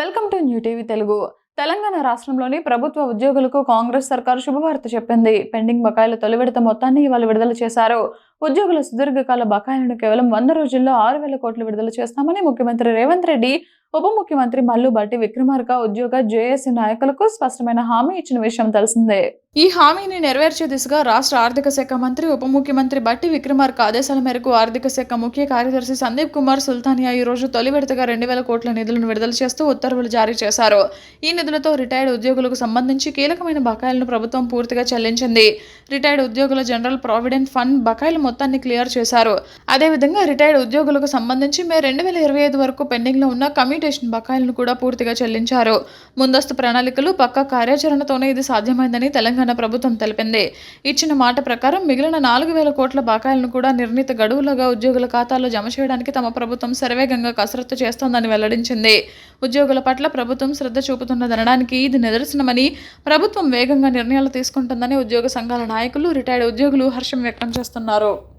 Welcome to new TV Telugu. Telangana రాష్ట్రంలోని ప్రభుత్వ ఉద్యోగులకు కాంగ్రెస్ సర్కారు శుభవార్త చెప్పింది. పెండింగ్ బకాయిల తొలి విడత మొత్తాన్ని ఇవాళ విడుదల చేశారు. ఉద్యోగుల సుదీర్ఘకాల బకాయిలను కేవలం 100 రోజుల్లో 6,000 కోట్లు విడుదల చేస్తామని ముఖ్యమంత్రి రేవంత్ రెడ్డి, ఉప ముఖ్యమంత్రి మల్లు భట్టి విక్రమార్క ఉద్యోగ జేఏసీ నాయకులకు స్పష్టమైన హామీ ఇచ్చిన విషయం తెలిసిందే. ఈ హామీని నెరవేర్చే దిశగా రాష్ట్ర ఆర్థిక శాఖ మంత్రి, ఉప ముఖ్యమంత్రి భట్టి విక్రమార్క ఆదేశాల మేరకు ఆర్థిక శాఖ ముఖ్య కార్యదర్శి సందీప్ కుమార్ సుల్తానియా ఈ రోజు తొలి విడతగా 2,000 కోట్ల నిధులను విడుదల చేస్తూ ఉత్తర్వులు జారీ చేశారు. ఈ నిధులతో రిటైర్డ్ ఉద్యోగులకు సంబంధించి కీలకమైన బకాయిలను ప్రభుత్వం పూర్తిగా చెల్లించింది. రిటైర్డ్ ఉద్యోగుల జనరల్ ప్రావిడెంట్ ఫండ్ బకాయిల మొత్తాన్ని క్లియర్ చేశారు. అదేవిధంగా రిటైర్డ్ ఉద్యోగులకు సంబంధించి మే 2025 వరకు పెండింగ్ లో ఉన్న కమ్యూటేషన్ బకాయిలను కూడా పూర్తిగా చెల్లించారు. ముందస్తు ప్రణాళికలు, పక్కా కార్యాచరణతోనే ఇది సాధ్యమైందని తెలంగాణ ప్రభుత్వం తెలిపింది. ఇచ్చిన మాట ప్రకారం మిగిలిన 4,000 కోట్ల బకాయిలను కూడా నిర్ణీత గడువులుగా ఉద్యోగుల ఖాతాల్లో జమ చేయడానికి తమ ప్రభుత్వం శరవేగంగా కసరత్తు చేస్తోందని వెల్లడించింది. ఉద్యోగుల పట్ల ప్రభుత్వం శ్రద్ధ చూపుతున్నదనడానికి ఇది నిదర్శనమని, ప్రభుత్వం వేగంగా నిర్ణయాలు తీసుకుంటుందని ఉద్యోగ సంఘాల నాయకులు, రిటైర్డ్ ఉద్యోగులు హర్షం వ్యక్తం చేస్తున్నారు.